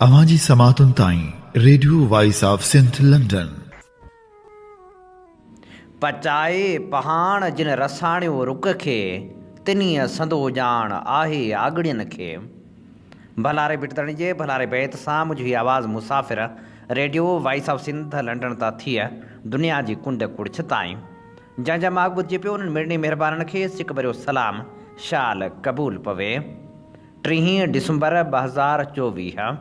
अवांजी समातुन ताईं radio voice of Sindh London. पचाए पहाण जिन रसाणियो रुक खे तिनीअ संदो ॼाण आहे आगड़ियन खे। भलारे बिटतणी जे भलारे बैत सां मुंहिंजी आवाज़ मुसाफ़िर radio voice of Sindh London तां थिए दुनिया जी कुंड कुड़छ ताईं। जंहिंजा मां ॿुधिजे पियो उन्हनि मिड़नी महिरबाननि खे सिक भरियो सलाम शाल क़बूल पवे। 30 डिसंबर 2024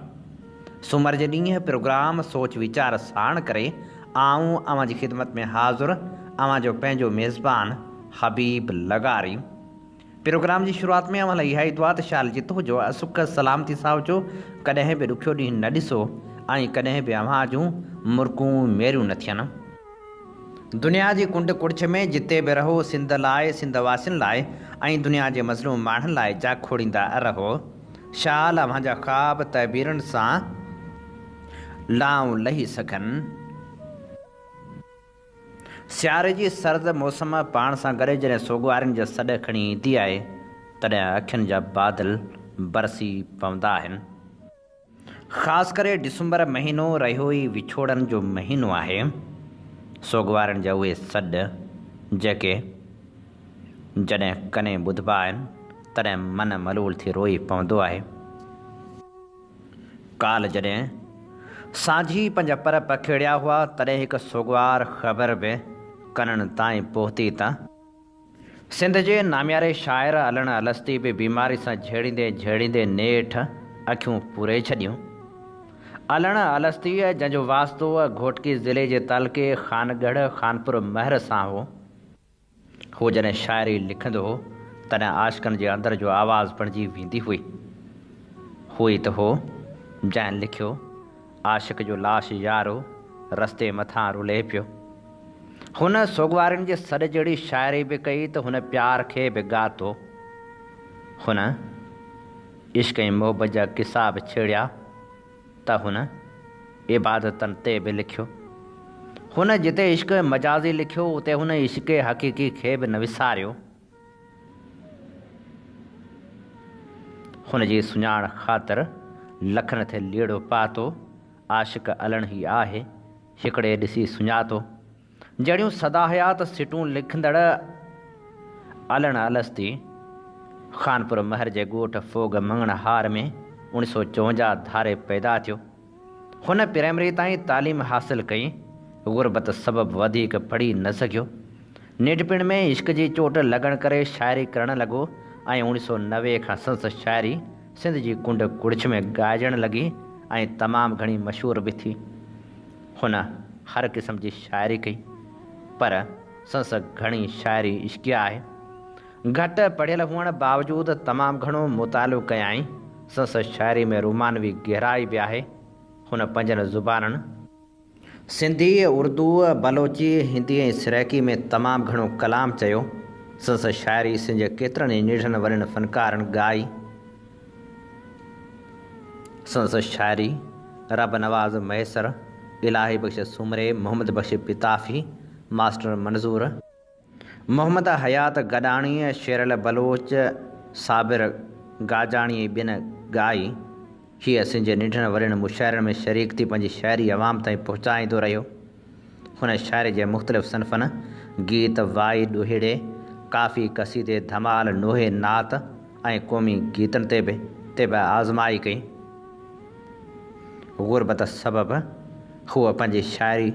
सूमर जे ॾींहुं प्रोग्राम सोच वीचार साण करे आऊं अवां जी ख़िदमत में हाज़ुर अवां जो पंहिंजो मेज़बान हबीब लगारी। प्रोग्राम जी शुरूआत में अवां लाइ इहा ई दुआ त शाल जित हुजो सुख सलामती सां हुजो, कॾहिं बि ॾुखियो ॾींहुं न ॾिसो ऐं कॾहिं बि अव्हां जूं मुर्कूं मेरियूं न थियनि। दुनिया जी कुंड कुड़छ में जिते बि रहो सिंध लाइ, सिंध वासियुनि लाइ ऐं दुनिया जे मज़लूम माण्हुनि लाइ जा खोड़ींदा रहो। शाल अव्हां जा ख़्वाब तहबीरनि सां लाऊं लही सघनि। सियारे जी सर्द मौसम पाण सां गॾु जॾहिं सोगवारियुनि जा सॾ खणी ईंदी आहे तॾहिं अखियुनि जा बादल बरसी पवंदा आहिनि। ख़ासि करे डिसंबर महीनो रहियो ई विछोड़नि जो महीनो आहे। सोगवारियुनि जा उहे सॾ जेके जॾहिं कने ॿुधबा आहिनि तॾहिं मन मलूल थी रोई पवंदो आहे। काल जॾहिं सांझी 5 पर पखेड़िया हुआ तॾहिं हिकु सोगवार ख़बर बि कननि ताईं पहुती त सिंध जे नामियारे शाइर अलण अलस्ती बि बीमारी सां झेड़ींदे झेड़ींदे नेठ अखियूं पूरे छॾियूं। अलण अलस्तीअ जंहिंजो वास्तो घोटकी ज़िले जे तलके खानगढ़ खानपुर महर सां हो, हू जॾहिं शाइरी लिखंदो हो तॾहिं आशिकनि जे अंदर जो आवाज़ बणिजी वेंदी हुई। हू ई त हो जंहिं लिखियो आशिक जो लाश यारो रस्ते मथां रुले पियो। हुन सोगवारियुनि जे सॾ जहिड़ी शाइरी बि कई त हुन प्यार खे बि ॻातो। हुन इश्क ऐं मोहबत जा किसा बि छेड़िया त हुन इबादतनि ते बि लिखियो। हुन जिते इश्क मजाज़ी लिखियो उते हुन इश्क हक़ीक़ी खे बि न विसारियो। हुन जी सुञाण ख़ातिर लखनि थे लीड़ो पातो। आशिक अलण ई आहे हिकिड़े ॾिसी सुञातो। जहिड़ियूं सदा हयात सिटूं लिखंदड़ अलण अलस्ती खानपुर महर जे ॻोठ फोग मंगण हार में 1954 धारे पैदा थियो। हुन प्राइमरी ताईं तालीम हासिल कई। गुरबत सबबु वधीक पढ़ी न सघियो। निंढपिण में इश्क जी चोट लॻण करे शाइरी करणु लॻो ऐं 1990 खां संस शाइरी सिंध जी कुंड कुड़छ में ॻाइजण लॻी ऐं तमामु घणी मशहूर बि थी। हुन हर क़िस्म जी शाइरी कई पर संस घणी शाइरी इश्किया आहे। घटि पढ़ियल हुअण बावजूदि तमामु घणो मुतालो कयाई। संस शाइरी में रुमानवी गहराई बि आहे। हुन 5 ज़ुबाननि सिंधी, उर्दू, बलोची, हिंदी ऐं सराइकी में तमामु घणो कलाम चयो। संस शाइरी सिंध जे केतिरनि ई निढनि वॾनि फ़नकारनि ॻाई। संस शाइरी रब नवाज़ मैसर, इलाही बख्श सुमरे, मोहम्मद बख्श पिताफ़ी, मास्टर मंज़ूर, मोहम्मद हयात गॾाणी, शेरल बलोच, साबिर गाजाणी ऐं ॿियनि ॻाई। हीअ सिंध जे निढनि वॾनि मुशाइरनि में शरीक थी पंहिंजी शाइरी अवाम ताईं पहुचाईंदो रहियो। हुन शाइरी जे मुख़्तलिफ़ सनफ़नि गीत, वाई, ॾोहिड़े, काफ़ी, कसीदे, धमाल, नोहे, नात ऐं क़ौमी गीतनि ते बि आज़माई कई। गुरबत सबबु हूअ पंहिंजी शाइरी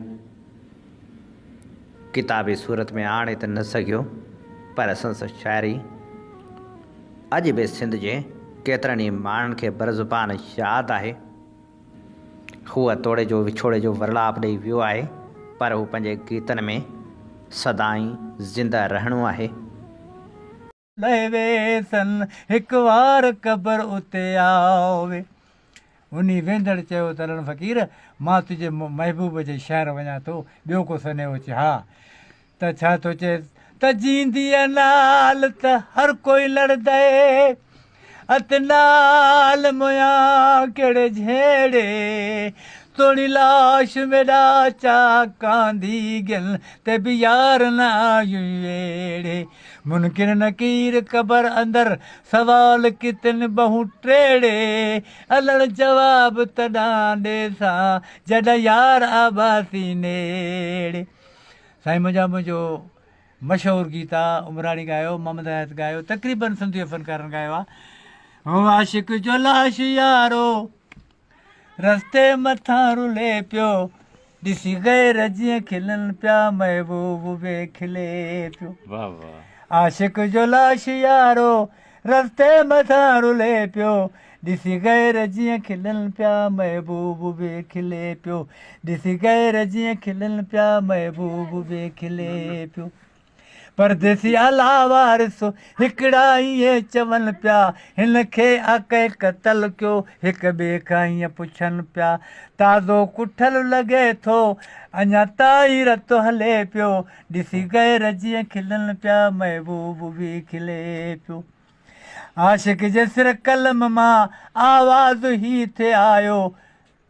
किताबी सूरत में आणे त न सघियो पर संस शाइरी अॼु बि सिंध जे केतिरनि ई माण्हुनि खे बरज़ुबान यादि आहे। हूअ तोड़े जो विछोड़े जो वरलाप ॾेई वियो आहे पर हू पंहिंजे गीतनि में सदाईं ज़िंदा रहणो आहे। हिकु वार क़बर उते आवे उनी वेंदड़ चयो त रण फ़क़ीर मां तुंहिंजे महबूब जे शहर वञा थो, ॿियो को सनेहो चए हा त छा थो चए त जींदीअ नाल त हर कोई लड़दे अत नाल मुया कहिड़े झेड़े तोड़ी लाश मेरा चा कांदी गिल ते बि यार न आयूं अहिड़े मुनकिर नकीर क़बर अंदर सवाल कितन बहु टेड़े अलण जवाब तॾां ॾे सां जॾहिं यार आबासी नेड़े। साईं मुंहिंजो मशहूरु गीत आहे, उमराणी ॻायो, मोहम्मद हयात ॻायो, तक़रीबन सिंधी फ़नकारनि ॻायो आहे। हो आशिक जो लाश यारो रस्ते मथां रुले पियो, ॾिसी गैर जीअं खिलनि पिया, महबूब बि खिले पियो। वाह वाह। आशिक जो लाश यारो रस्ते मथां रुले पियो, ॾिसी गैर जीअं खिलनि पिया, महबूब बि खिले पियो, ॾिसी गैर जीअं खिलनि पिया, महबूब बि खिले पियो। परदेसी अलावारिसो हिकिड़ा ईअं चवनि पिया, हिन खे अके क़तल कयो, हिक ॿिए खां ईअं पुछनि पिया, ताज़ो कुठल लॻे थो अञा ताईं रतो हले पियो, ॾिसी गैर जीअं खिलनि पिया, महबूब बि खिले पियो। आशिक जे सिर कलम मां आवाज़ ई थिए आयो,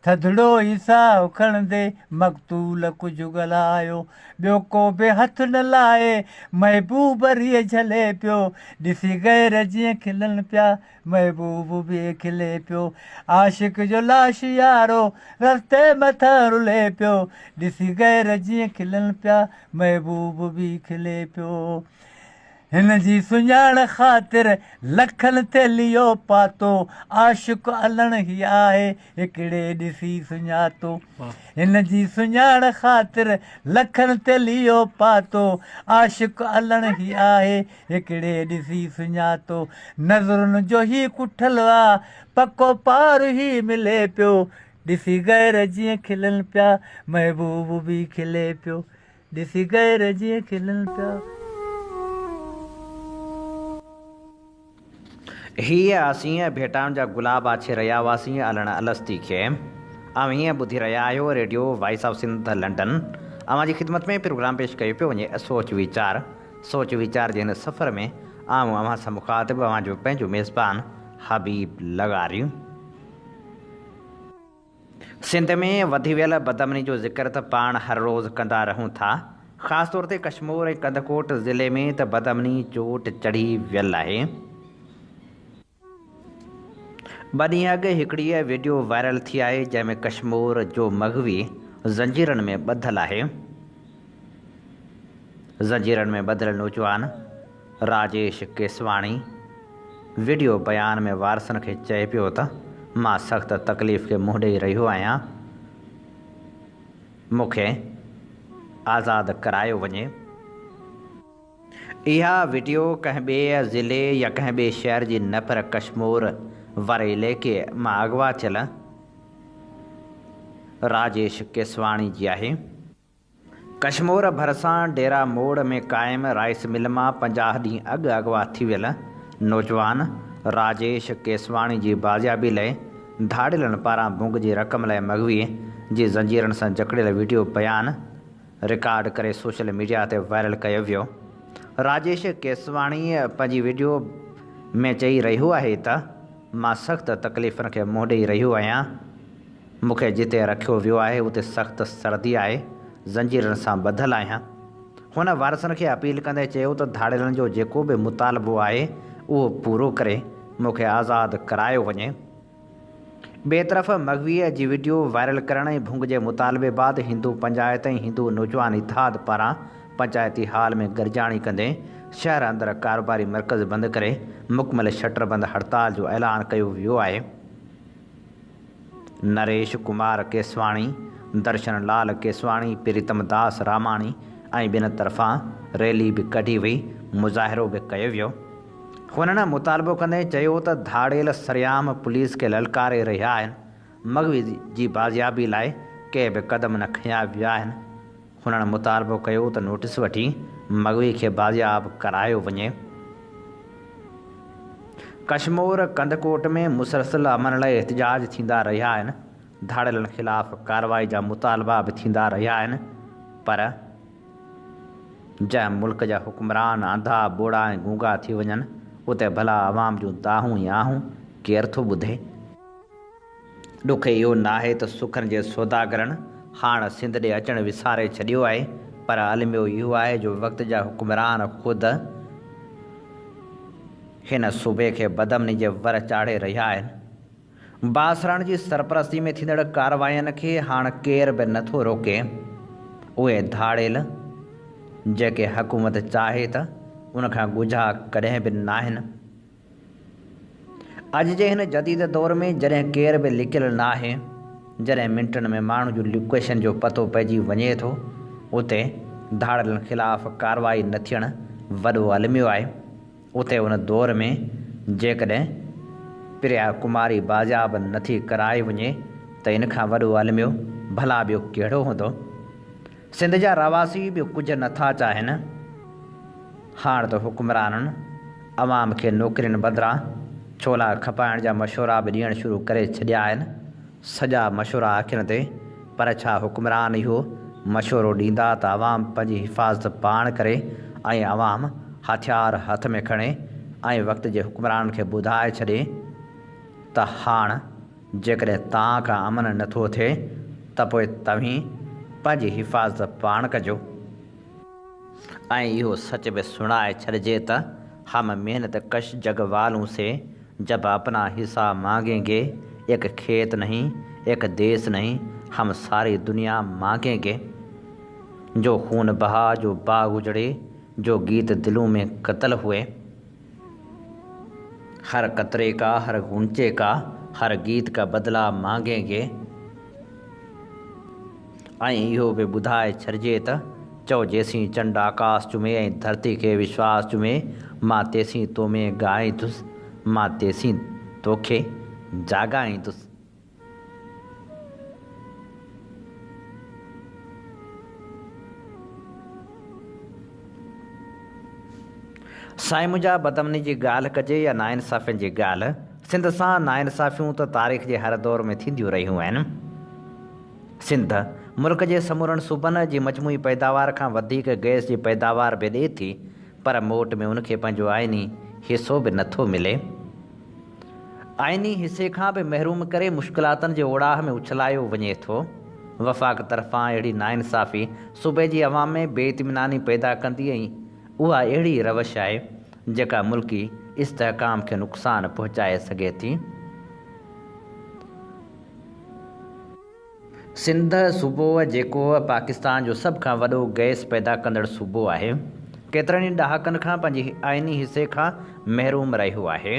थधिड़ो ई साहु खणंदे मक़तूल कुझु ॻाल्हायो, ॿियो को बि हथ न लाहे महबूब रीअ झले पियो, ॾिसी गैर जीअं खिलनि पिया, महबूब बि खिले पियो। आशिक जो लाश यारो रस्ते मथां रुले पियो, ॾिसी गैर जीअं खिलनि पिया, महबूब बि खिले पियो। हिन जी सुञाण ख़ातिर लखनि ते लियो पातो, आशिक़ अलण ई आहे हिकिड़े ॾिसी सुञातो। हिन जी सुञाण ख़ातिर लखनि ते लियो पातो, आशिक़ अलण ई आहे हिकिड़े ॾिसी सुञातो। नज़रुनि जो ई कुठल आहे पको पार ई मिले पियो, ॾिसी गैर जीअं खिलनि पिया, महबूब बि खिले पियो, ॾिसी गैर जीअं खिलनि पिया। हीअ असीं भेटाउनि जा गुलाब आछे रहिया हुआसीं अलण अलस्ती खे। ऐं हीअं ॿुधी रहिया आहियो radio voice of Sindh London. अव्हां जी ख़िदमत में प्रोग्राम पेश कयो पियो वञे सोच वीचार जे हिन सफ़र में आऊं अव्हां सां मुखातिब अव्हां जो पंहिंजो मेज़बान हबीब लगारी। सिंध में वधी वियल बदमनी जो ज़िक्र त पाण हर रोज़ु कंदा रहूं था। ख़ासि तौर ते कश्मीर ऐं कंदकोट ज़िले में त बदमनी चोट चढ़ी वियल आहे। ॿ ॾींहं अॻु हिकिड़ी वीडियो वायरल थी आहे जंहिंमें कश्मीर जो मग़वी ज़ंजीरनि में ॿधल आहे। ज़ंजीरनि में ॿधल नौजवान राजेश केसवाणी वीडियो बयान में वारसनि खे चए पियो त मां सख़्तु तकलीफ़ खे मुंहुं ॾेई रहियो आहियां, मूंखे आज़ादु करायो वञे। इहा वीडियो कंहिं ॿिए ज़िले या कंहिं ॿिए शहर जी न पर कश्मीर वारे इलाइक़े मां अगवा थियल राजेश केसवाणी जी आहे। कश्मीर भरिसां डेरा मोड़ में क़ाइमु राइस मिल मां 50 ॾींहं अॻु अगवा थी वियल नौजवान राजेश केसवाणी जी बाज़ियाबी लाइ धाड़िलनि पारां भुङ जी रक़म लाइ मग़वीअ जी ज़ंजीरनि सां जकड़ियल वीडियो बयान रिकॉर्ड करे सोशल मीडिया ते वायरल कयो वियो। राजेश केसवाणी पंहिंजी वीडियो में चई रहियो आहे त मां सख़्तु तकलीफ़ुनि खे मुंहुं ॾेई रहियो आहियां, मूंखे जिते रखियो वियो आहे उते सख़्तु सर्दी आहे, ज़ंजीरनि सां ॿधल आहियां। हुन वारसनि खे अपील कंदे चयो त धाड़िलनि जो जेको बि मुतालबो आहे उहो पूरो करे मूंखे आज़ादु करायो वञे। ॿिए तरफ़ मग़वीअ जी वीडियो वायरल करण ऐं भुङ जे मुतालबे बाद हिंदू पंचायत ऐं हिंदू नौजवान इतिहाद पारां पंचायती हाल में गरजाणी कंदे शहर अंदरि कारोबारी मर्कज़ बंदि करे मुकमल शटर बंदि हड़ताल जो ऐलान कयो वियो आहे। नरेश कुमार केसवाणी, दर्शन लाल केसवाणी, प्रीतम दास रामाणी ऐं ॿिनि तरफ़ां रैली बि कढी वई, मुज़ाहिरो बि कयो वियो। हुननि मुतालबो कंदे चयो त धाड़ेल सरियाम पुलिस खे ललकारे रहिया आहिनि, मग़वी जी बाज़ियाबी लाइ के बि क़दम न खयां विया आहिनि। हुननि मुतालबो कयो त नोटिस वठी मग़वी खे बाज़ियाब करायो वञे। कश्मीर कंदकोट में मुसलसिल अमन लाइ एहतिजाज थींदा रहिया आहिनि, धाड़िलनि ख़िलाफ़ कार्रवाई जा मुतालबा बि थींदा रहिया आहिनि, पर जंहिं मुल्क जा हुक्मरान अंधा बोड़ा ऐं गूंगा थी वञनि उते भला आवाम जूं दाहूं या आहूं केरु थो ॿुधे। ॾुख इहो न आहे त सुखनि जे सौदागरनि हाणे सिंध ॾे अचणु विसारे छॾियो आहे, पर अलमियो इहो आहे जो वक़्त जा हुक्मरान ख़ुदि हिन सूबे खे बदमनी जे वर चाढ़े रहिया आहिनि। बासरण जी सरपरस्ती में थींदड़ कारवायुनि खे हाणे केर बि नथो रोके। उहे धाड़ेल जेके हुकूमत चाहे त उनखां ॻुझा कॾहिं बि न आहिनि। अॼु जे हिन जदीद दौर में जॾहिं केर बि लिकियलु न आहे, जॾहिं मिंटनि में माण्हू जो लोकेशन जो पतो पइजी वञे थो, उते धाड़ेलनि ख़िलाफ़ु कारवाई न थियणु वॾो अलमियो आहे। उते उन दौर में जेकॾहिं प्रिया कुमारी बाज़ाब नथी कराए वञे त इन खां वॾो अलमियो भला ॿियो कहिड़ो हूंदो। सिंध जा रवासी बि कुझु नथा चाहिनि। हाणे त हुकुमराननि अवाम खे नौकिरियुनि बदिरां छोला खपाइण जा मशवरा बि ॾियणु शुरू करे छॾिया आहिनि। सॼा मशवरा अखियुनि ते, पर छा हुकुमरान इहो मशवरो ॾींदा त अवाम पंहिंजी हिफ़ाज़त पाण करे ऐं अवाम हथियार हथ में खणे ऐं वक़्त जे हुकुमरान खे ॿुधाए छॾे त हाणे जेकॾहिं तव्हां खां अमन नथो थिए त पोइ तव्हीं पंहिंजी हिफ़ाज़त पाण कजो। ऐं इहो सच बि सुणाए छॾिजे त हम मेहनत कश जग वालों से जब अपना हिस्सा मांगेंगे, एक खेत नहीं एक देश नहीं हम सारी दुनिया मांगेंगे। जो खून बहा, जो बाग उजड़े, जो गीत दिलों में कत्ल हुए, हर कतरे का, हर गुंचे का, हर गीत का बदला मांगेंगे। ऐं इहो बि ॿुधाए छॾिजे त चओ जेसीं चंड आकाश चुमे ऐं धरती खे विश्वास चुमे, मां तेसीं तो में ॻाईंदुसि, मां तेसीं तोखे जाॻाईंदुसि। साईं मुंहिंजा बदमनी जी ॻाल्हि कजे या नाइंसाफ़ियुनि जी ॻाल्हि, सिंध सां नाइंसाफ़ियूं त तारीख़ जे हर दौर में थींदियूं रहियूं आहिनि। सिंध मुल्क जे समूरनि सूबनि जी मजमूई पैदावार खां वधीक गैस जी पैदावार बि ॾिए थी, पर मोट में उनखे पंहिंजो आइनी हिसो बि नथो मिले। आइनी हिसे खां बि महरूम करे मुश्किलातुनि जे ओड़ाह में उछलायो वञे थो। वफ़ाक़ तरफ़ां अहिड़ी नाइंसाफ़ी सूबे जी अवाम में बेइतमिनानी पैदा कंदी, ऐं उहा अहिड़ी रवश आहे जेका मुल्की इस्तेहकाम खे नुक़सानु पहुचाए सघे थी। सिंध सूबो जेको पाकिस्तान जो सभ खां वॾो गैस पैदा कंदड़ सूबो आहे, केतिरनि ई ॾहाकनि खां पंहिंजे आइनी हिसे खां महरूम रहियो आहे।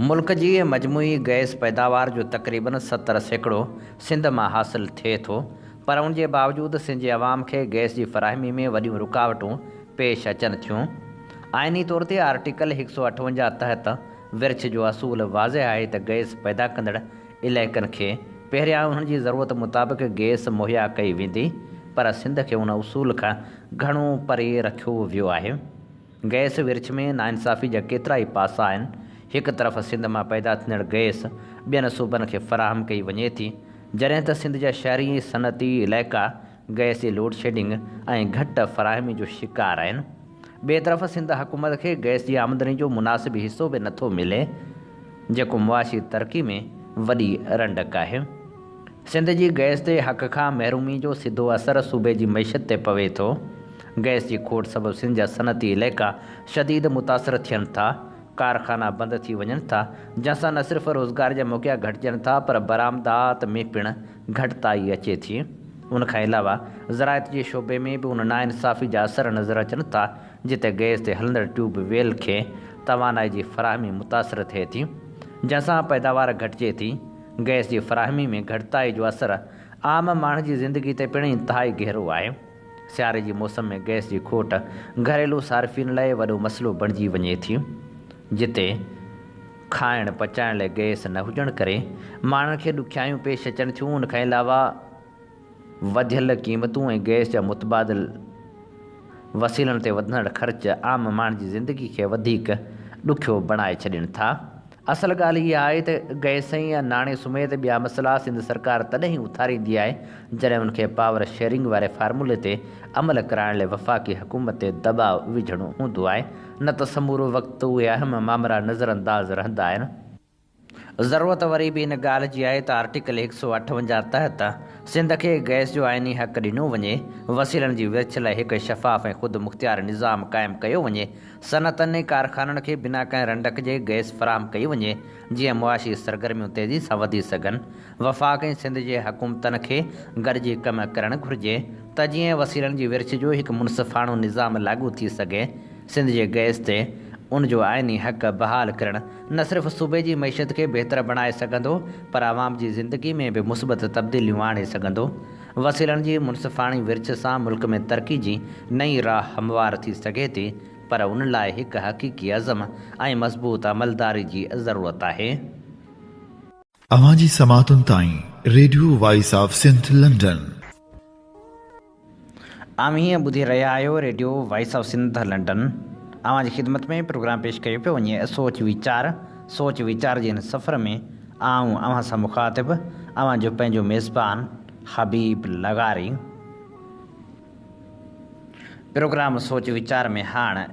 मुल्क जी मजमूई गैस पैदावार जो तक़रीबन 70% सिंध मां हासिलु थिए थो, पर उन जे बावजूदु सिंध जे अवाम खे गैस जी फ़राहमी में वॾियूं रुकावटूं पेश अचनि थियूं। आइनी तौर ते आर्टिकल 158 तहत विर्छ जो असूल वाज़े आहे त गैस पैदा कंदड़ इलाइक़नि खे पहिरियां उन्हनि जी ज़रूरत मुताबिक़ गैस मुहैया कई वेंदी, पर सिंध खे उन उसूल खां घणो परे रखियो वियो आहे। गैस विर्छ में नाइंसाफ़ी जा केतिरा ई पासा आहिनि। हिकु तरफ़ सिंध मां पैदा थींदड़ गैस ॿियनि सूबनि खे फ़राहम कई वञे थी, जॾहिं त सिंध जा शहरी सनअती इलाइक़ा गैस जी लोड शेडिंग ऐं घटि फ़राहमी जो शिकार आहिनि। ॿिए तरफ़ सिंध हुकूमत खे गैस जी आमदनी जो मुनासिब हिसो बि नथो मिले, जेको मुआशी तरक़ी में वॾी रंडक आहे। सिंध जी गैस ते हक़ खां महरूमी जो सिधो असरु सूबे जी मईशत ते पवे थो। गैस जी खोट सबबि सिंध जा सनअती इलाइक़ा शदीद मुतासिर थियनि था, कारखाना बंदि थी वञनि था, जंहिंसां न सिर्फ़ु रोज़गार जा मौक़ा घटिजनि था, पर बरामदात में पिणु घटिताई अचे थी। उनखां अलावा ज़राइत जे शोबे में बि उन नाइंसाफ़ी जा असर नज़र अचनि था, जिते गैस ते हलंदड़ ट्यूब वेल खे तवानाई जी फ़राहमी मुतासिर थिए थी, जंहिंसां पैदावार घटिजे थी। गैस जी फ़राहमी में घटिताई जो असरु आम माण्हू जी ज़िंदगी ते पिणु इंतिहाई गहरो आहे। सियारे जी मौसम में गैस जी खोट घरेलू सार्फ़िन लाइ वॾो मसइलो बणिजी वञे थी, जिते खाइण पचाइण लाइ गैस न हुजण करे माण्हुनि खे ॾुखियायूं पेश अचनि थियूं। उनखां अलावा वधियल क़ीमतूं ऐं गैस जा मुतबादिल वसीलनि ते वधंदड़ ख़र्च आम माण्हुनि जी ज़िंदगी खे वधीक ॾुखियो बणाए छॾनि था। असल ॻाल्हि इहा आहे त गैस ऐं नाणे समेत ॿिया मसइला सिंध सरकार तॾहिं ई उथारींदी आहे जॾहिं उनखे पावर शेयरिंग वारे फार्मूले ते अमल कराइण लाइ वफ़ाक़ी हुकूमत ते दबाव विझणो हूंदो आहे, न त समूरो वक़्तु उहे अहम मामला नज़रअंदाज़ रहंदा आहिनि। ज़रूरत वरी बि इन ॻाल्हि जी आहे त आर्टिकल 158 तहत सिंध खे गैस जो आइनी हक़ ॾिनो वञे, वसीलनि जी विर्छ लाइ हिकु शफ़ाफ़ ऐं ख़ुदि मुख़्तियार निज़ाम क़ाइमु कयो वञे, सनअतनि ऐं कारख़ाननि खे बिना कंहिं रंडक जे गैस फ़राहम कई वञे जीअं मुआशी सरगर्मियूं तेज़ी सां वधी सघनि। वफ़ाक़ ऐं सिंध जे हुकूमतनि खे गॾिजी कमु करणु घुरिजे त जीअं वसीलनि जी विर्छ जो हिकु मुनसिफ़ाणो निज़ाम लागू थी सघे। सिंध जे गैस ते उन जो आइनी हक़ बहाल करणु न सिर्फ़ु सूबे जी मईशत खे बहितर बणाए सघंदो, पर आवाम जी ज़िंदगी में बि मुस्बत तब्दीलियूं आणे सघंदो। वसीलनि जी मुनसिफ़ाणी विर्छ सां मुल्क में तरक़ी जी नई राह हमवार थी सघे थी, पर उन लाइ हिकु हक़ीक़ी अज़म ऐं मज़बूत अमलदारी जी ज़रूरत आहे। अवां जी समातुनि ताईं radio voice of Sindh London. हीअं ॿुधी रहिया आहियो radio voice of Sindh London. अवां जी ख़िदमत में प्रोग्राम पेश कयो पियो वञे सोच वीचार जे हिन सफ़र में आऊं अव्हां सां मुख़ातिब अवां जो पंहिंजो मेज़बान हबीब लगारी। प्रोग्राम सोच वीचार में हाणे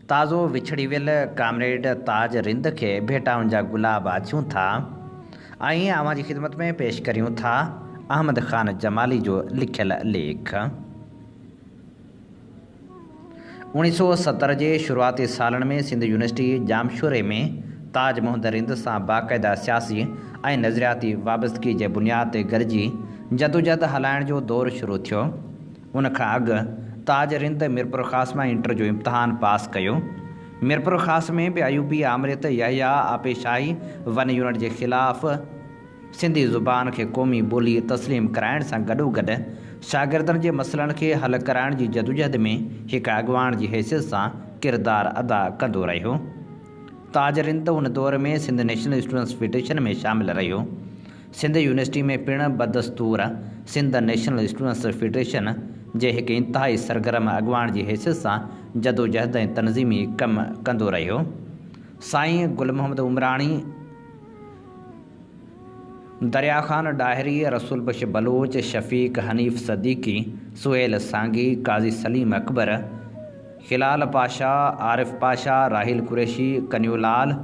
ताज़ो विछड़ी वियल कामरेड ताज रिंद खे भेटाउनि जा गुलाब अचूं था ऐं अवां जी ख़िदमत में पेश करियूं था अहमद ख़ान जमाली जो लिखियल लेख। 1970 जे शुरूआती सालनि में सिंध यूनिवर्सिटी जामशोरे में ताज मोहम्मद रिंद सां बाक़ाइदा सियासी ऐं नज़रियाती वाबस्तगी जे बुनियाद ते गॾिजी जदोजहद हलाइण जो दौरु शुरू थियो। उन खां अॻु ताज रिंद मिरपुर ख़ास मां इंटर जो इम्तिहान पास कयो। मिरपुर ख़ास में बि अयूबी आमरियत यहया आपेशाही वन यूनिट जे ख़िलाफ़ सिंधी ज़ुबान खे क़ौमी ॿोली तस्लीम कराइण सां गॾोगॾु शागिर्दनि जे मसइलनि खे हल कराइण जी जदोजहद में हिकु अॻुवाण जी हैसियत सां किरदारु अदा कंदो रहियो। ताज रिंद उन दौर में सिंध नेशनल स्टूडेंट्स फेडरेशन में शामिलु रहियो। सिंध यूनिवर्सिटी में पिणु बदस्तूर सिंध नेशनल स्टूडेंट्स फेडरेशन जे हिकु इंतिहाई सरगर्म अॻुवाण जी हैसियत सां जदोजहद ऐं तनज़ीमी कमु कंदो रहियो। साईं गुल मोहम्मद उमराणी, दरिया ख़ान डाहिरी, रसूल बख्श बलोच, शफ़ीक हनीफ़ सदीकी, सुहेल सांगी, काज़ी सलीम अकबर, खिलाल पाशा, आरिफ पाशा, राहिल कुरैशी, कन्यूलाल,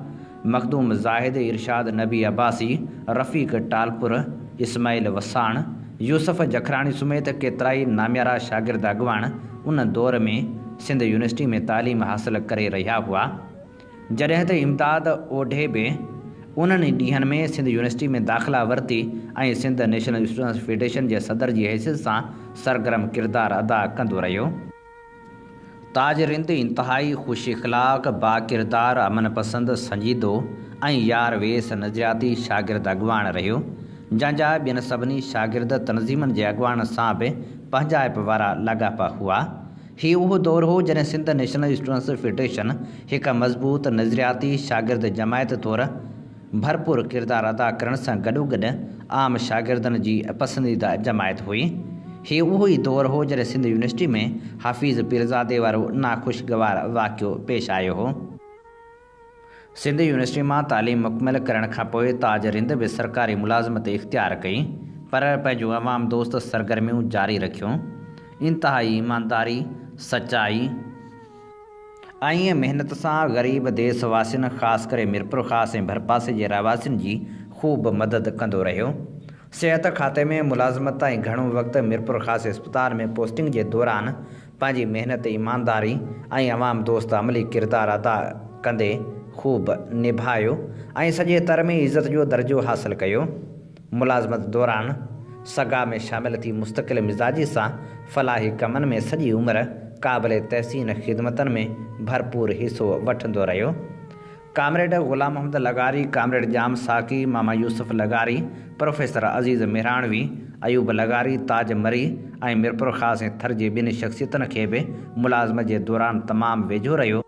मखदूम ज़ाहिद, इरशाद नबी अब्बासी, रफ़ीक टालपुर, इस्माइल वसाण, यूसुफ जखराणी समेत केतिराई नाम्यारा शागिर्द अॻुवाण उन दौर में सिंध यूनिवर्सिटी में तालीम हासिल करे रहिया हुआ। जॾहिं त इमदाद ओढे बि उन्हनि ॾींहनि में सिंध यूनिवर्सिटी में दाख़िला वरिती ऐं सिंध नेशनल स्टूडेंट्स फेडरेशन जे सदर जी हैसियत सां सरगर्म किरदारु अदा कंदो रहियो। ताज रिंद इंतिहाई ख़ुश इख़लाक़, बाकिरदार, अमन पसंद, संजीदो ऐं यार वेस नज़रियाती शागिर्द अॻुवाण रहियो, जंहिंजा ॿियनि सभिनी शागिर्द तनज़ीमनि जे अॻुवाण सां बि पंहिंजाइप वारा लाॻापा हुआ। हीउ उहो दौरु हो जॾहिं सिंध नेशनल स्टूडेंट्स फेडरेशन हिकु मज़बूत नज़रियाती शागिर्द जमायत तौरु भरपूर किरदारु अदा करण सां गॾोगॾु आम शागिर्दनि जी पसंदीदा जमायत हुई। हीउ उहो ई दौरु हो जॾहिं सिंध यूनिवर्सिटी में हाफ़िज़ पीरज़ादे वारो नाख़ुशगवार वाक़ियो पेश आयो हो। सिंध यूनिवर्सिटी मां तालीम मुकमिल करण खां पोइ ताज रिंद बि सरकारी मुलाज़मत इख़्तियार कई, पर पंहिंजो अवाम दोस्त सरगर्मियूं जारी रखियूं। इंतिहाई ईमानदारी, सचाई ऐं महिनत सां ग़रीब देशवासियुनि, ख़ासि करे मिरपुर ख़ास ऐं भरपासे जे रहवासियुनि जी ख़ूब मदद कंदो रहियो। सिहत खाते में मुलाज़मत ऐं घणो वक़्तु मिरपुर ख़ास इस्पताल में पोस्टिंग जे दौरान पंहिंजी महिनत, ईमानदारी ऐं अवाम दोस्त अमली किरदारु अदा कंदे ख़ूब निभायो ऐं सॼे तर में इज़त जो दर्जो हासिलु कयो। मुलाज़मत दौरान सगा में शामिल थी मुस्तक़िल मिज़ाजी सां फ़लाही कमनि में सॼी उमिरि क़ाबिल तहसीन ख़िदमतनि में भरपूर हिसो वठंदो रहियो। कामरेड ग़ुलाम मोहम्मद लगारी, कामरेड जाम साकी, मामा यूसुफ लगारी, प्रोफेसर अज़ीज़ मेहराणवी, अयूब लगारी, ताज मरी ऐं मिरपुर ख़ास ऐं थर जी ॿिनि शख़्सियतुनि खे बि मुलाज़मत जे दौरान तमामु वेझो रहियो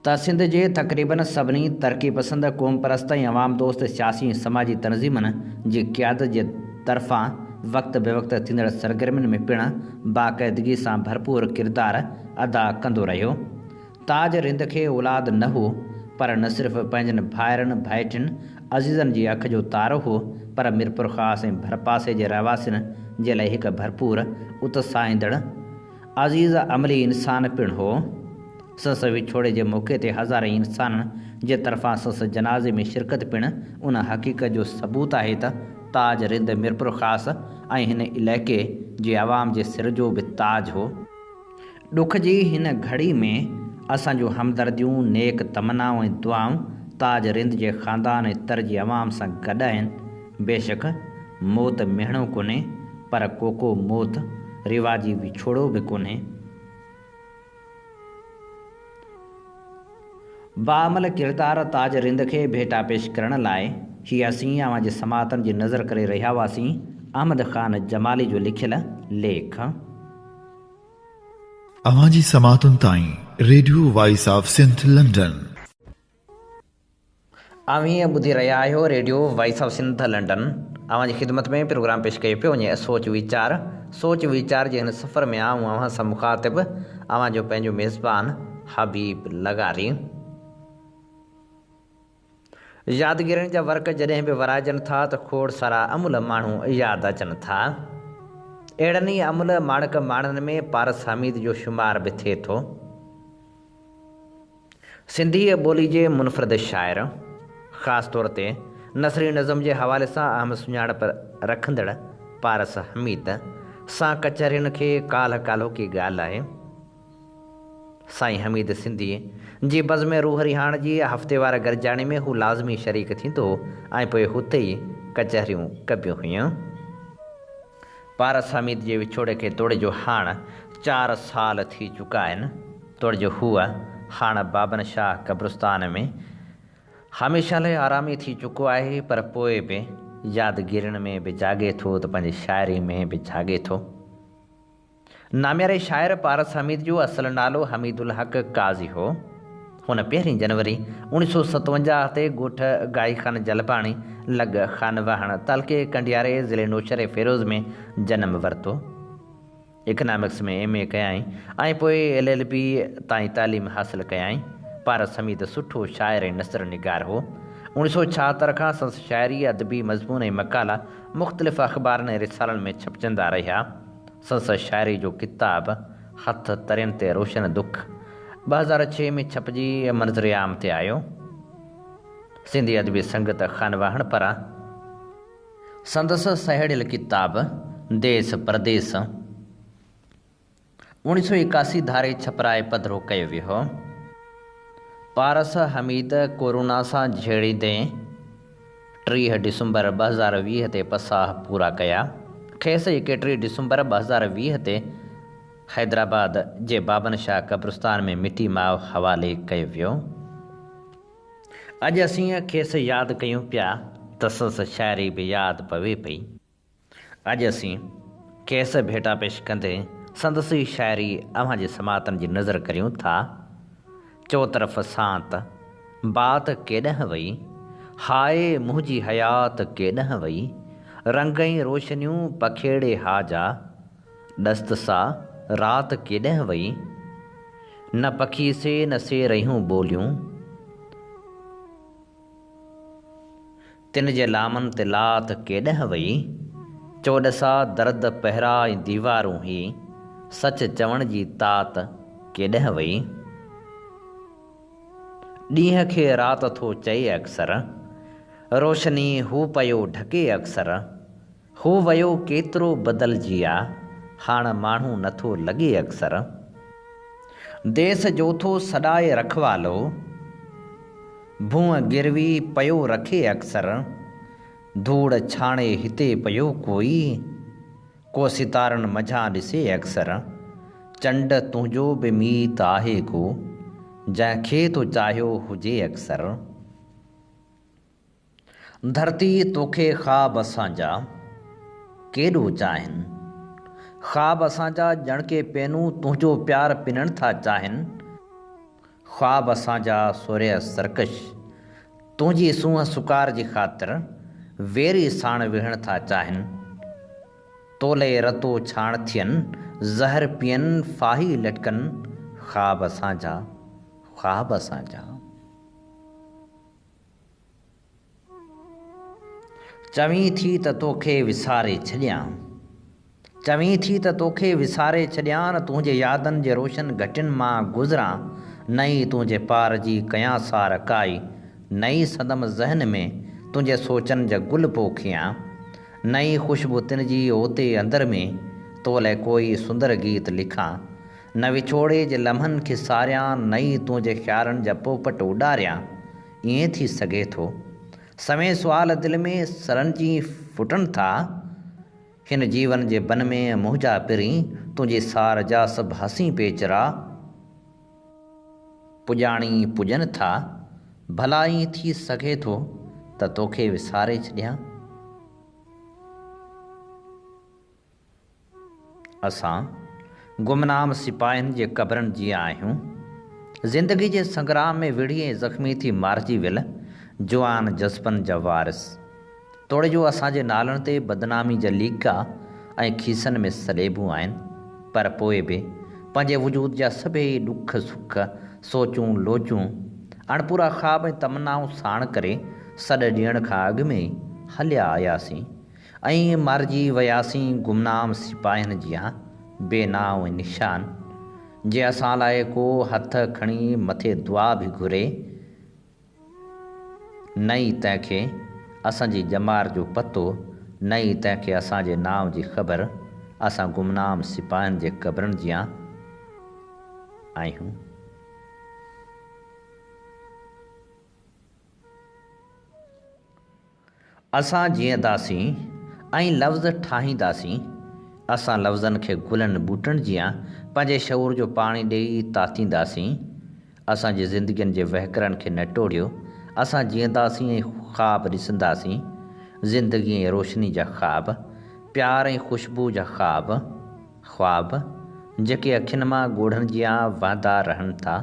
त सिंध जे तक़रीबन सभिनी तरक़ी पसंद, क़ौम परस्त ऐं अवाम दोस्त सियासी समाजी तनज़ीमनि जी क़ियादत जे तरफ़ां वक़्त बेवक़्त थींदड़ सरगर्मियुनि में पिणु बाक़ाइदगी सां भरपूर किरदारु अदा कंदो रहियो। ताज रिंद खे औलाद न हो, पर न सिर्फ़ु पंहिंजनि भाइरनि भाइटियुनि अज़ीज़नि जी अखि जो तारो हो, पर मिरपुर ख़ास ऐं भरपासे जे रहवासियुनि जे लाइ हिकु भरपूर उत्साहींदड़ अज़ीज़ अमली इंसान पिणु हो। संस विछोड़े जे मौक़े ते हज़ारे इंसाननि जे तरफ़ां संस जनाज़े में शिरकत पिणु उन हक़ीक़त जो सबूत आहे त ताज रिंद मिरपुर ख़ासि ऐं हिन इलाइक़े जे अवाम जे सिर जो बि ताज हो। ॾुख जी हिन घड़ी में असांजूं हमदर्दियूं, नेक तमनाऊं ऐं दुआऊं ताज रिंद जे ख़ानदान ऐं तर जी अवाम सां गॾु आहिनि। बेशक मौत मिहणो कोन्हे, पर को मौत रिवाजी विछोड़ो बि कोन्हे। बामल किरदार ताज रिंद खे भेटा पेश करण लाइ हीअ असीं अवां जे समातनि जी नज़र करे रहिया हुआसीं अहमद ख़ान जमाली जो लिखियल लेख। अवां जी समातुनि ताईं radio voice of Sindh London. अवीं ॿुधी रहिया आहियो radio voice of Sindh London. अवां जी ख़िदमत में प्रोग्राम पेश कयो पियो वञे सोच वीचार जे हिन सफ़र में आऊं अवां सां मुख़ातिब अवां जो पंहिंजो मेज़बान हबीब लगारी। यादगिरियुनि जा वर्क जॾहिं बि वराइजनि था त खोड़ सारा अमुल माण्हू यादि अचनि था। अहिड़नि ई अमुल माणक माण्हुनि में पारस हमीद जो शुमार बि थिए थो। सिंधी ॿोली जे मुनफ़रिद शाइर, ख़ासि तौर ते नसरी नज़म जे हवाले सां अहम सुञाणप रखंदड़ पारस हमीद सां कचहरियुनि खे काल्हो की ॻाल्हि आहे। साईं हमीद सिंधी जी बज़्म रूह रिहाण जी हफ़्तेवार गरजाणी में हू लाज़मी शरीक थींदो ऐं पोइ हुते ई कचहरियूं कबियूं हुयूं। पारस हमीद जे विछोड़े खे तोड़े जो हाणे 4 साल थी चुका आहिनि। तोड़े जो हूअ हाणे बाबन शाह क़ब्रिस्तान में हमेशह लाइ आरामी थी चुको आहे, पर पोइ बि यादगिरियुनि में बि जाॻे थो त पंहिंजी शाइरी में बि जाॻे थो। नाम्यारे शाइर पारस हमीद जो असुलु नालो हमीदुल हक़ काज़ी हो। हुन 1 जनवरी 1957 ते ॻोठ गाई ख़ान जलपाणी लॻ ख़ानवाहण तालके कंडियारे ज़िले नौशहर फ़िरोज़ में जनम वरितो। इकनॉमिक्स में MA कयाई ऐं पोइ LLB ताईं तालीम हासिलु कयाई। पारस हमीद सुठो शाइर ऐं नसर निगार हो। 1976 खां संस शाइरी, अदबी मज़मून ऐं मकाला मुख़्तलिफ़ अख़बारनि ऐं रिसालनि में छपजंदा रहिया। संस शाइरी जो किताब हथ तरियुनि ते रोशन दुख 2006 में छपजी मंज़र आम ते आयो। सिंधी अदबी संगत ख़ानवाहण पारां संदसि सहेड़ियल किताब देस परदेस 1981 धारे छपराए पधिरो कयो वियो। पारस हमीद कोरोना सां झेड़ींदे 30 डिसंबर 2020 ते पसाह पूरा कया। खेसि 31 डिसंबर 2020 ते हैदराबाद जे बाबन शाह क़ब्रिस्तान में मिटी माउ हवाले कयो वियो। अॼु असीं खेसि यादि कयूं पिया त संस शाइरी बि यादि पवे पई। अॼु असीं खेसि भेटा पेश कंदे संदसि शाइरी अव्हां जे समातनि जी नज़र करियूं था। चौतरफ़ सांत बात केॾांहुं वई, हाय मुंहिंजी हयात केॾांहुं वई, रंगई रोशनियूं पखेड़े हाजा, दस्त सां रात केॾांहुं वई, न पखी से न से रहियूं ॿोलियूं, तिन जे लामन ते लात केॾांहुं वई, चोॾसा दर्द पहिरा ऐं दीवारूं ही, सच चवण जी तात केॾांहुं वई, ॾींहं खे रात थो चए अक्सर, रोशनी हू पियो ढके अक्सर, हू वियो केतिरो बदिलजी आ, हाणे माण्हू नथो लॻे अक्सर, देस जो थो सॾाए रखवालो, भूअं गिरवी पियो रखे अक्सर, धूड़ छाणे हिते पियो कोई, को सितारनि मझां ॾिसे अक्सर, चंड तुंहिंजो बि मीत आहे को, जंहिंखे तो चाहियो हुजे अक्सर, धरती तोखे ख़्वाब असांजा केॾो चाहिनि, ख़्वाब असांजा ॼण के पेनू तुंहिंजो प्यार पिनण था चाहिनि, ख़्वाब असांजा सोरिय सरकश तुंहिंजी सूंहं सुकार जी ख़ातिर वेरी साण विहण था चाहिनि, तोले रतो छाण थियनि ज़हर पीअनि फाही लटकनि, ख़्वाब असांजा ख़्वाब असांजा। चवीं थी त तोखे विसारे छॾियां, चवीं थी त तोखे विसारे छॾियां, तुंहिंजे यादनि जे रोशन घटियुनि मां गुज़रां, नई तुंहिंजे पार जी कयां सार काई, नई सदम ज़हन में तुंहिंजे सोचनि जा गुल पोखियां, नई ख़ुशबू तिन जी ओते अंदर में तो लाइ कोई सुंदर गीत लिखां, न विछोड़े जे लम्हनि खे सारियां, नई तुंहिंजे ख़्यालनि जा पोपट उॾारियां। ईअं थी सघे थो समय सुवाल दिलि में सरंजी फुटनि था, हिन जीवन जे बन में मुंहिंजा पिरी तुंहिंजी सार जा सभु हसी पेचरा पुॼाणी पुॼनि था। भला ईअं थी सघे थो त तोखे विसारे छॾियां। असां गुमनाम सिपाहियुनि जे क़बरनि जी आहियूं, ज़िंदगी जे संग्राम में विढ़ी ऐं ज़ख़्मी थी मारिजी वियल जुआन जज़्बनि जा वारिस। तोड़े जो असांजे नालनि ते बदनामी जा लीका ऐं खीसनि में सलेबूं आहिनि, पर पोइ बि पंहिंजे वजूद जा सभई ॾुख सुख सोचूं लोचूं अणपूरा ख़्वाब ऐं तमनाऊं साण करे सॾ ॾियण खां अॻु में ई हलिया आयासीं ऐं मारिजी वियासीं गुमनाम सिपाहियुनि जियां बेनाव ऐं निशान। जे असां लाइ को हथ खणी मथे दुआ बि घुरे, नई तंहिंखे असांजी ॼमार जो पतो, नई तंहिंखे असांजे नाव जी ख़बर। असां गुमनाम सिपाहियुनि जे क़बरनि जियां आहियूं। असां जीअंदासीं ऐं लफ़्ज़ ठाहींदासीं, असां लफ़्ज़नि खे गुलनि ॿूटनि जियां पंहिंजे शऊर जो पाणी ॾेई तातींदासीं। असांजी ज़िंदगियुनि जे वहकरनि खे न टोड़ियो, असां जीअंदासीं ऐं ख़्वाब ॾिसंदासीं, ज़िंदगी ऐं रोशनी जा ख़्वाब, प्यार ऐं ख़ुशबू जा ख़्वाब, ख़्वाब जेके अखियुनि मां ॻोढ़नि जियां वहंदा रहनि था।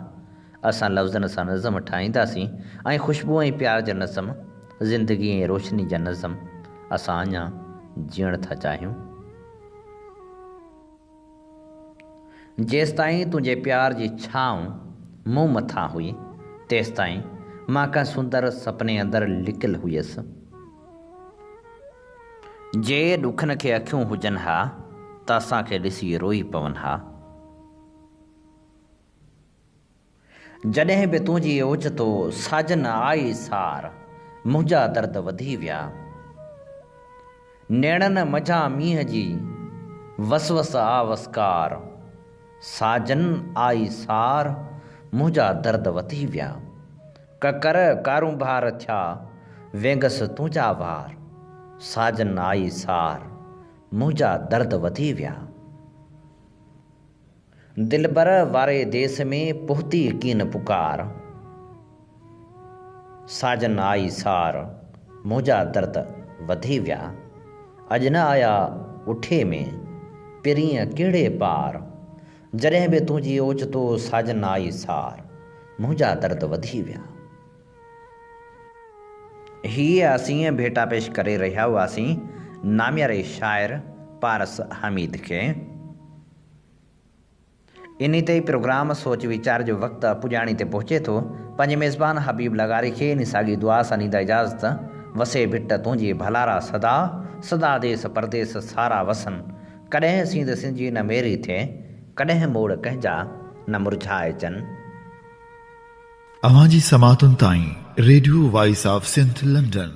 असां लफ़्ज़नि सां नज़म ठाहींदासीं ऐं ख़ुशबू ऐं प्यार जा नज़म, ज़िंदगी ऐं रोशनी जा नज़म असां अञा जीअण था चाहियूं। जेसिताईं तुंहिंजे प्यार जी छांव मूं मथां हुई, तेसिताईं मां कंहिं सुंदर सपने अंदरि लिकियल हुयसि। जे ॾुखनि खे अखियूं हुजनि हा त असांखे ॾिसी रोई पवनि हा। जॾहिं बि तुंहिंजी ओचितो साजन आई सार, मुंहिंजा दर्द वधी विया। नेणनि मझां मींहं जी वसवस आवसकार, साजन आई सार, मुंहिंजा दर्द वधी विया। ककर कारूंभार थिया वेंगसि तुंहिंजा वार, साजन आई सार, मुंहिंजा दर्द वधी विया। दिलबर वारे देस में पुख़्ती कीन पुकार, साजन आई सार, मुंहिंजा दर्द वधी विया। अॼु न आया उठे में पिरीअ कहिड़े पार, जॾहिं बि तुंहिंजी ओचितो साजन आई सार, मुंहिंजा दर्द वधी विया। हीअ असीं भेटा पेश करे रहिया हुआसीं नामियारे शाइर पारस हमीद खे। इन ते प्रोग्राम सोच वीचार जो वक़्तु पुॼाणी ते पहुचे थो। पंहिंजे मेज़बान हबीब लगारी खे इन साॻी दुआ सां ॾींदा इजाज़त। वसे भिट तुंहिंजी भलारा सदा, सदा देस परदेस सारा वसन। कॾहिं सींद सिंजी न मेरी थिए, कॾहिं मोड़ कंहिंजा न मुरझाए जन। अवां जी समातुनि ताईं radio voice of Sindh London.